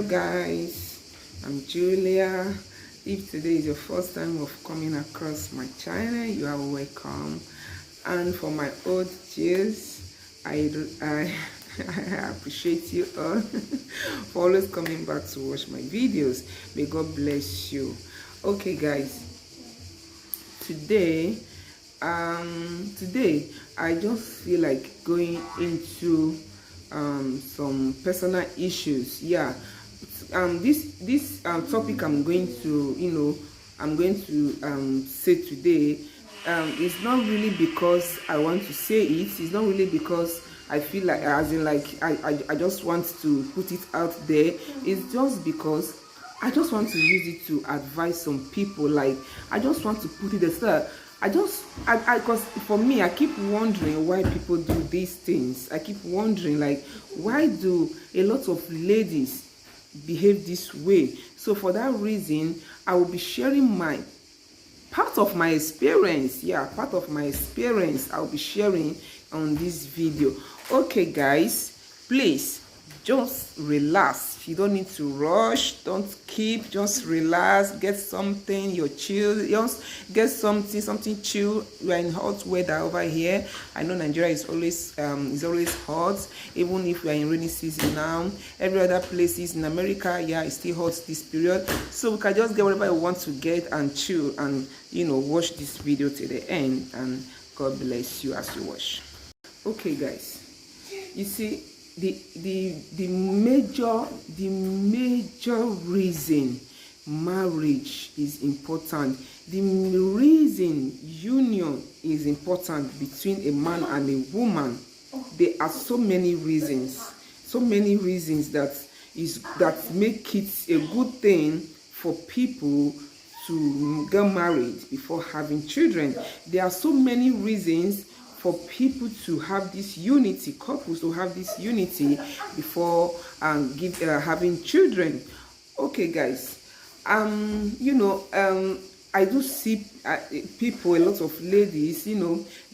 guys, I'm Julia. If today is your first time of coming across my channel, you are welcome. And for my old cheers, I appreciate you all for always coming back to watch my videos. May God bless you. Okay guys, today I just feel like going into some personal issues. This topic I'm going to say today, it's not really because I want to say it. It's not really because I feel like, as in like I just want to put it out there. It's just because I just want to use it to advise some people. Like, I just want to put it there. Because for me, I keep wondering why people do these things. I keep wondering, like, why do a lot of ladies behave this way? So for that reason, I will be sharing part of my experience. Part of my experience I'll be sharing on this video. Okay guys, please just relax. You don't need to rush, just relax, get something, you're chill, just get something chill. We are in hot weather over here. I know Nigeria is always hot, even if we are in rainy season now. Every other places in America, it's still hot this period. So we can just get whatever we want to get and chill and watch this video to the end, and God bless you as you watch. Okay guys, you see, the major reason marriage is important, the reason union is important between a man and a woman, there are so many reasons that make it a good thing for people to get married before having children. There are so many reasons for people to have this unity, couples to have this unity before having children. Okay guys, I do see people, a lot of ladies,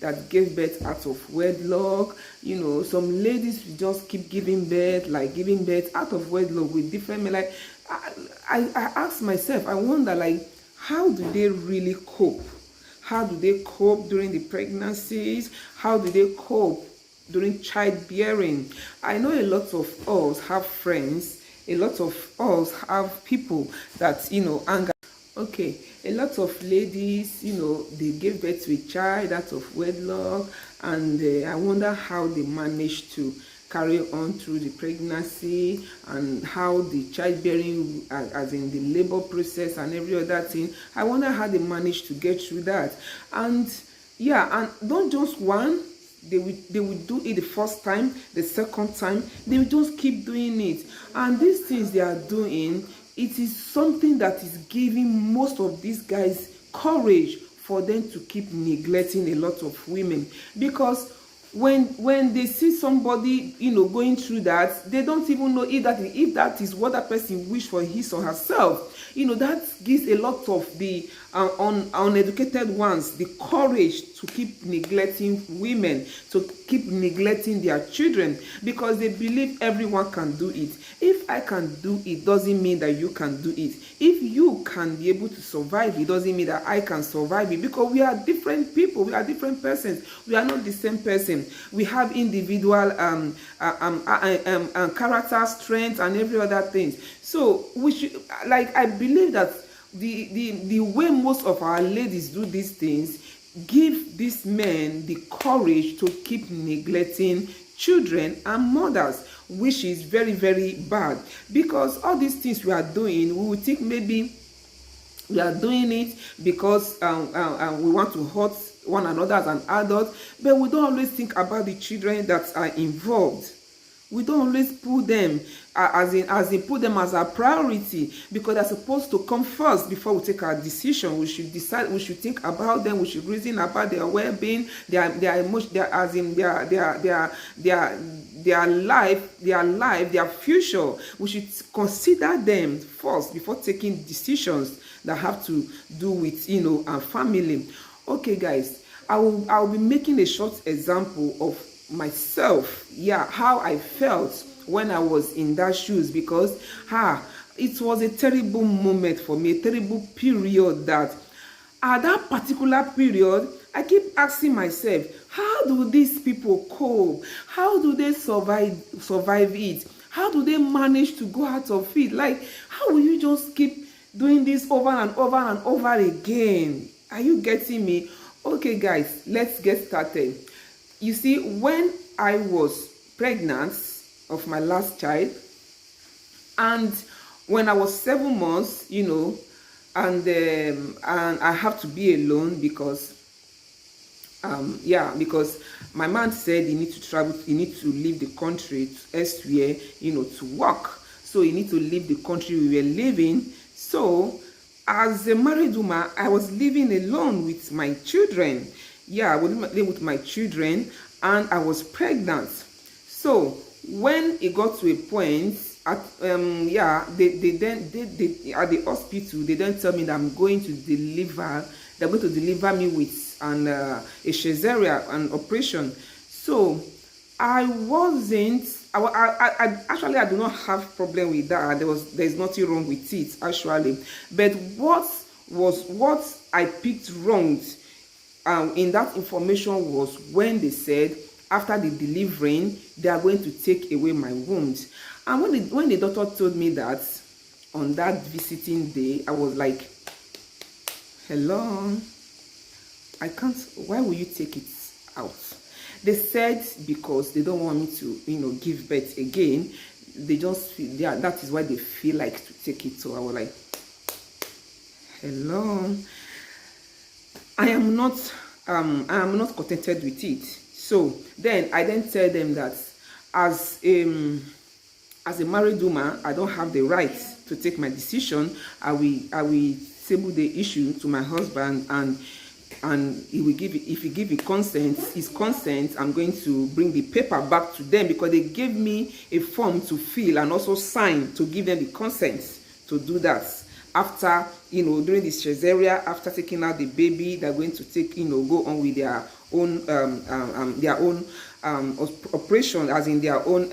that gave birth out of wedlock. Some ladies just keep giving birth out of wedlock with different men. Like, I ask myself, I wonder, like, how do they really cope? How do they cope during the pregnancies? How do they cope during childbearing? I know a lot of us have friends, a lot of us have people that, anger. Okay, a lot of ladies, they gave birth to a child out of wedlock, and I wonder how they managed to carry on through the pregnancy, and how the childbearing, as in the labor process and every other thing. I wonder how they managed to get through that. And don't just one, they would do it the first time, the second time, they will just keep doing it. And these things they are doing, it is something that is giving most of these guys courage for them to keep neglecting a lot of women. Because when they see somebody going through that, they don't even know if that is what that person wish for his or herself. That gives a lot of the uneducated ones the courage to keep neglecting women, to keep neglecting their children, because they believe everyone can do it. If I can do it, doesn't mean that you can do it. If you can be able to survive it, doesn't mean that I can survive it, because we are different people, we are different persons, we are not the same person. We have individual character, strength, and every other thing. So we should, like, I believe that the way most of our ladies do these things give these men the courage to keep neglecting children and mothers, which is very, very bad. Because all these things we are doing, we would think maybe we are doing it because we want to hurt one another as an adult, but we don't always think about the children that are involved. We don't always put them put them as a priority, because they're supposed to come first before we take our decision. We should decide, we should think about them, we should reason about their well-being, their emotion, their life, their future. We should consider them first before taking decisions that have to do with our family. Okay guys, I'll be making a short example of myself, how I felt when I was in that shoes, because it was a terrible moment for me, a terrible period. That at that particular period, I keep asking myself, how do these people cope? How do they survive it? How do they manage to go out of it? Like, how will you just keep doing this over and over and over again? Are you getting me? Okay, guys, let's get started. You see, when I was pregnant of my last child, and when I was 7 months, and I have to be alone because because my man said he need to travel, he need to leave the country to elsewhere, to work. So he need to leave the country we were living. So as a married woman, I was living alone with my children. I was living with my children, and I was pregnant. So when it got to a point, at they at the hospital, they then tell me that I'm going to deliver. They're going to deliver me with a cesarean, an operation. So I wasn't. I actually, I do not have problem with that. There's nothing wrong with it actually. But what I picked wrong in that information was when they said after the delivering they are going to take away my wound. And when the doctor told me that on that visiting day, I was like, hello, I can't. Why will you take it out? They said because they don't want me to, give birth again. They just feel, that is why they feel like to take it. So I was like, hello, I am not contented with it. So then I tell them that as a married woman, I don't have the right to take my decision. I will table the issue to my husband, and he will give it. If he give his consent, I'm going to bring the paper back to them, because they gave me a form to fill and also sign to give them the consent to do that. After, during the cesarean, after taking out the baby, they're going to go on with their own operation, as in their own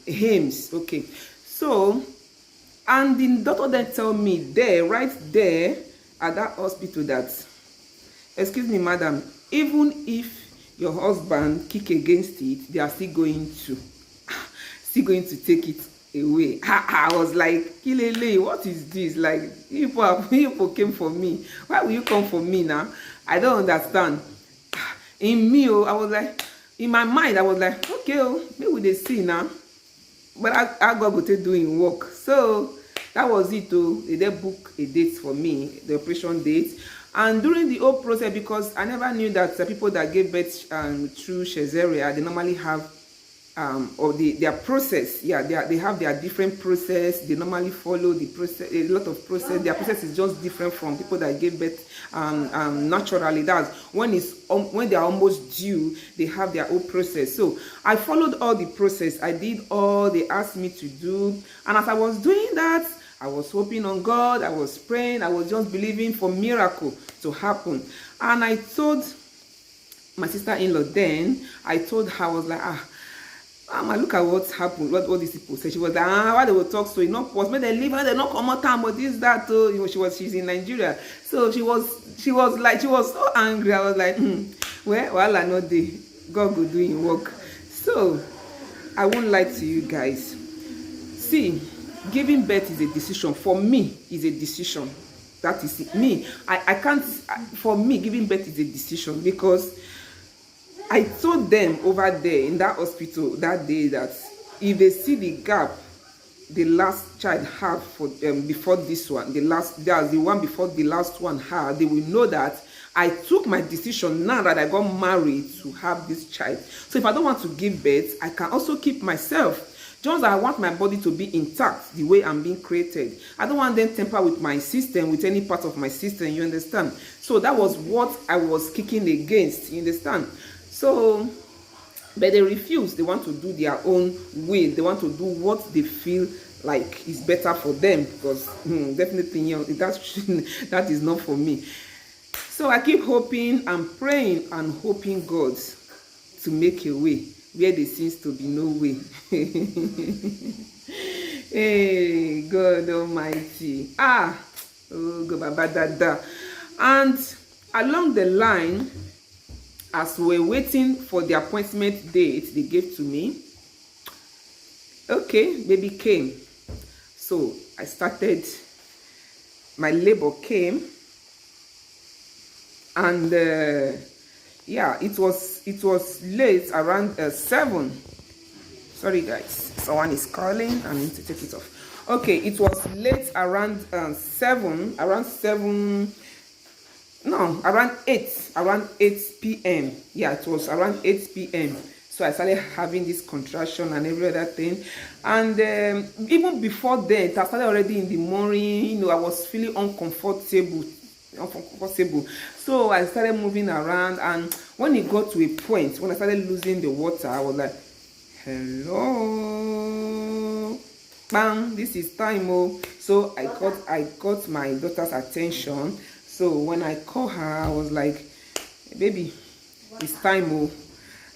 aims. Okay, so, and the doctor then tell me right there at that hospital that, excuse me, madam, even if your husband kick against it, they are still going to take it away. I was like, Kilele, what is this? Like, people came for me. Why will you come for me now? I don't understand. In me, I was like, in my mind, I was like, okay, maybe they see now. But I got to doing work. So that was it. They then book a date for me, the operation date. And during the whole process, because I never knew that the people that gave birth through cesarean, they normally have their process. They have their different process. They normally follow the process, a lot of process. Their process is just different from people that gave birth naturally. That's when they are almost due, they have their own process. So I followed all the process. I did all they asked me to do, and as I was doing that, I was hoping on God, I was praying, I was just believing for miracle to happen. And I told my sister-in-law then, I told her, I was like, Mama, look at what's happened, what all these people say. She was like, why they will talk so, may they leave her, they not come out time, but this, that, she's in Nigeria. So she was so angry. I was like, well, I know God will do in work. So I won't lie to you guys. See, giving birth is a decision. For me, is a decision. That is it. Me, I can't, for me, giving birth is a decision, because I told them over there in that hospital that day that if they see the gap the last child had for before this one, that's the one before the last one had, they will know that I took my decision now that I got married to have this child. So if I don't want to give birth, I can also keep myself. Just I want my body to be intact the way I'm being created. I don't want them tamper with my system, with any part of my system, you understand? So that was what I was kicking against, you understand? So, but they refuse. They want to do their own will. They want to do what they feel like is better for them, because definitely, that is not for me. So I keep hoping and praying and hoping God to make a way. where there seems to be no way. Hey, God Almighty. Oh, God, Baba Dada. And along the line, as we're waiting for the appointment date they gave to me, okay, baby came. So I started, my labor came, and yeah, it was late, around 7. Sorry guys, someone is calling. I need to take it off. Okay, it was late, around 7, around 8 p.m. Yeah, it was around 8 p.m. So I started having this contraction and every other thing. And even before then, I started already in the morning. I was feeling uncomfortable. So I started moving around, and when it got to a point, when I started losing the water, I was like, hello, bam, this is time. So I got my daughter's attention. So when I called her, I was like, baby, it's time.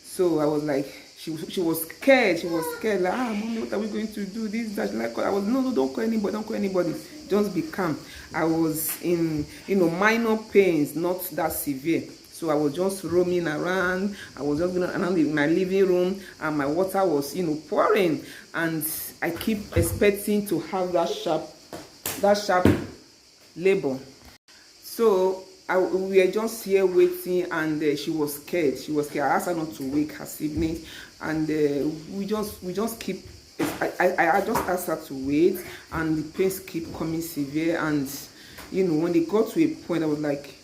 So I was like, she was scared. She was scared, like, mommy, what are we going to do? This, that. Like, I was, no, don't call anybody. Just be calm. I was in, minor pains, not that severe. So I was just roaming around. I was just going around in my living room, and my water was, pouring. And I keep expecting to have that sharp labor. So we were just here waiting, and she was scared. I asked her not to wake her siblings, and we just keep. I just asked her to wait, and the pains keep coming severe. And when it got to a point, I was like,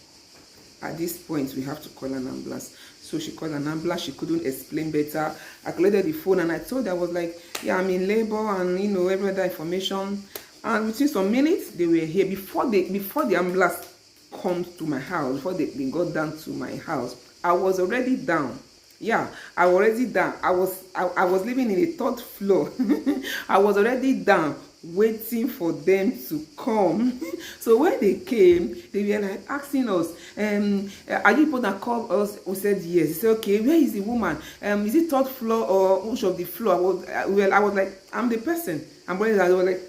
at this point we have to call an ambulance. So she called an ambulance. She couldn't explain better. I collected the phone and I told her, I was like, yeah, I'm in labor, and every other information. And within some minutes they were here. Before the ambulance comes to my house, before they got down to my house, I was already down. Yeah, I was already down. I was living in a 3rd floor. I was already down, waiting for them to come. So when they came, they were like asking us, are you people that called us? We said yes. They said, okay, where is the woman? Is it 3rd floor or which of the floor? I was like, I'm the person. I was like,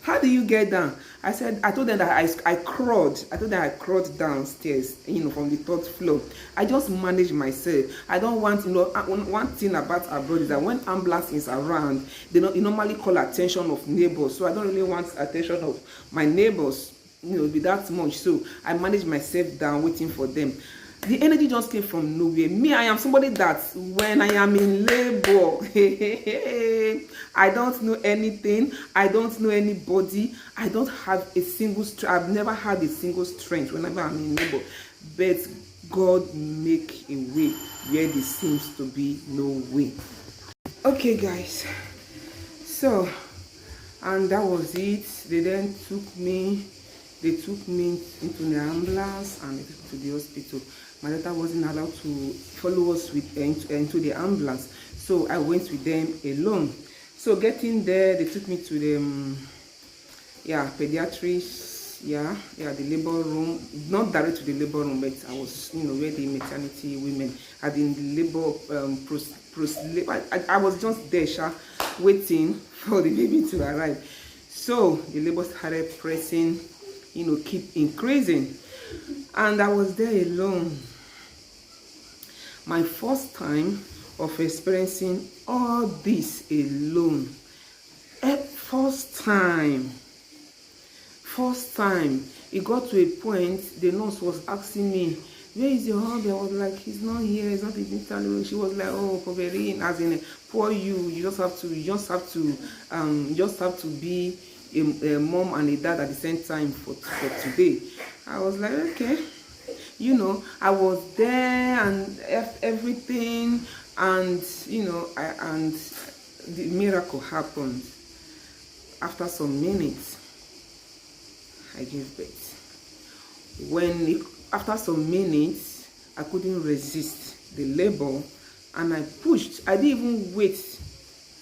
how do you get down? I told them that I crawled. I told them I crawled downstairs, from the 3rd floor. I just manage myself. I don't want, one thing about abroad is that when ambulance is around, they normally call attention of neighbors. So I don't really want attention of my neighbors, be that much. So I manage myself down, waiting for them. The energy just came from nowhere. Me, I am somebody that when I am in labor, I don't know anything. I don't know anybody. I don't have a single strength. I've never had a single strength whenever I'm in labor. But God make a way where there seems to be no way. Okay, guys. So, and that was it. They then took me into the ambulance and to the hospital. My daughter wasn't allowed to follow us into the ambulance, so I went with them alone. So getting there, they took me to the pediatrics, the labor room. Not direct to the labor room, but I was, where the maternity women had in the labor I was just there, waiting for the baby to arrive. So the labor started pressing, keep increasing, and I was there alone. My first time of experiencing all this alone. First time. It got to a point, the nurse was asking me, where is your hubby? I was like, he's not here, he's not in Italy. She was like, oh, Poverine, as in, poor you. You just have to be a mom and a dad at the same time for today. I was like, okay. I was there and everything, and and the miracle happened. After some minutes, I gave birth. After some minutes, I couldn't resist the labor, and I pushed. I didn't even wait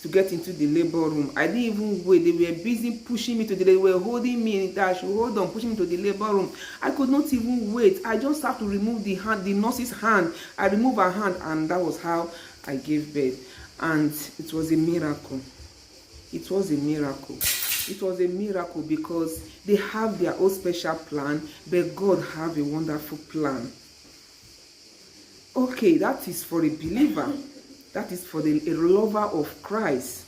to get into the labor room. I didn't even wait. They were busy pushing me to they were holding me that I should hold on, pushing me to the labor room. I could not even wait. I just have to remove the hand, the nurse's hand. I removed her hand, and that was how I gave birth. And it was a miracle. It was a miracle. It was a miracle because they have their own special plan, but God have a wonderful plan. Okay, that is for a believer. That is for a lover of Christ.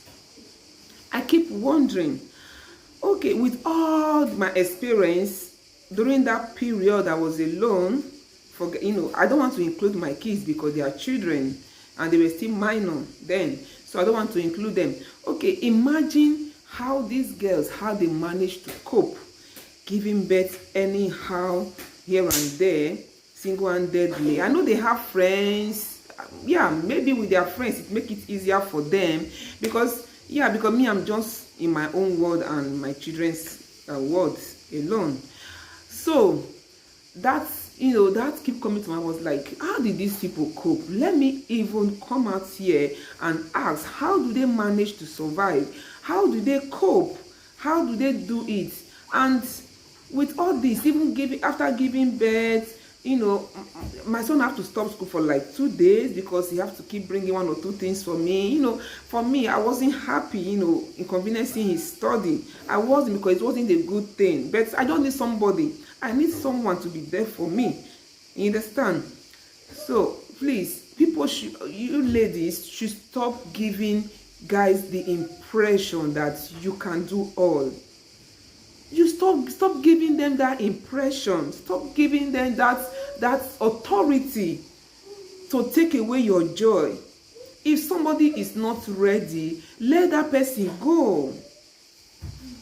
I keep wondering, okay, with all my experience during that period I was alone, I don't want to include my kids because they are children and they were still minor then, so I don't want to include them. Okay, imagine how these girls, how they managed to cope, giving birth anyhow, here and there, single-handedly. I know they have friends. Yeah, maybe with their friends it make it easier for them because me, I'm just in my own world and my children's world alone. So that's, that keep coming to my mind. Was like, how did these people cope? Let me even come out here and ask, how do they manage to survive? How do they cope? How do they do it? And with all this, even after giving birth, my son have to stop school for like 2 days because he have to keep bringing 1 or 2 things for me. For me, I wasn't happy, inconveniencing his study. I wasn't, because it wasn't a good thing. But I don't need somebody. I need someone to be there for me. You understand? So please, you ladies should stop giving guys the impression that you can do all. You stop giving them that impression. Stop giving them that authority to take away your joy. If somebody is not ready, let that person go.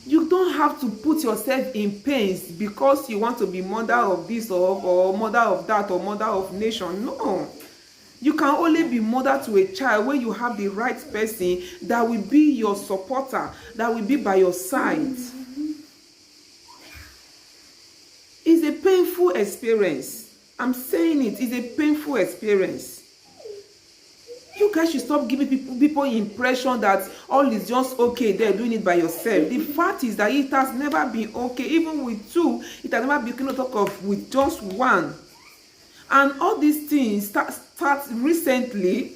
You don't have to put yourself in pains because you want to be mother of this or mother of that or mother of nation. No. You can only be mother to a child when you have the right person that will be your supporter, that will be by your side. It's a painful experience. I'm saying it's a painful experience. You guys should stop giving people impression that all is just okay, they're doing it by yourself. The fact is that it has never been okay. Even with 2, it has never been talk of with just 1. And all these things start recently,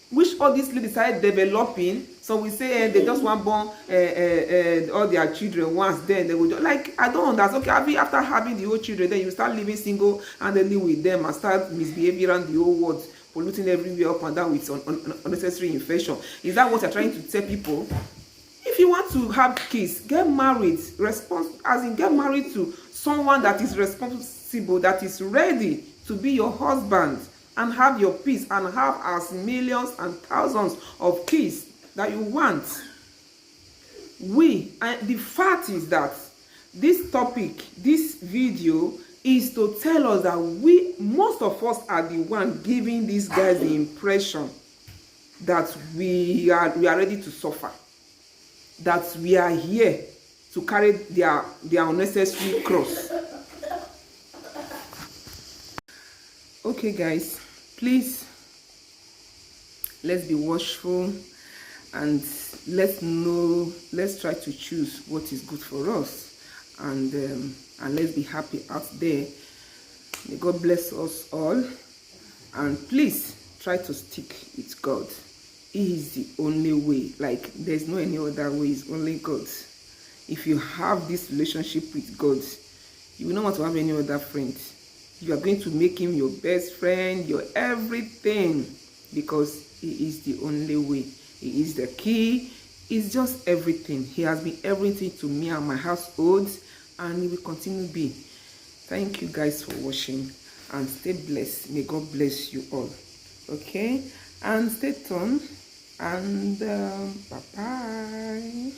which all these ladies started developing. So we say they just want born all their children once, then they will just, like, I don't understand. Okay, after having the whole children, then you start living single-handedly with them and start misbehaving around the whole world, polluting everywhere up and down with unnecessary infection. Is that what you're trying to tell people? If you want to have kids, get married. Get married to someone that is responsible, that is ready to be your husband, and have your peace and have as millions and thousands of kids that you want. The fact is that this topic, this video, is to tell us that most of us are the one giving these guys the impression that we are ready to suffer, that we are here to carry their unnecessary cross. Okay, guys, please, let's be watchful and let's try to choose what is good for us, and let's be happy out there. May God bless us all, and please try to stick with God. He is the only way. Like, there's no any other way. It's only God. If you have this relationship with God, you will not want to have any other friend. You are going to make him your best friend, your everything, because he is the only way. He is the key. He's just everything. He has been everything to me and my household, and he will continue to be. Thank you guys for watching, and stay blessed. May God bless you all. Okay, and stay tuned, and bye-bye.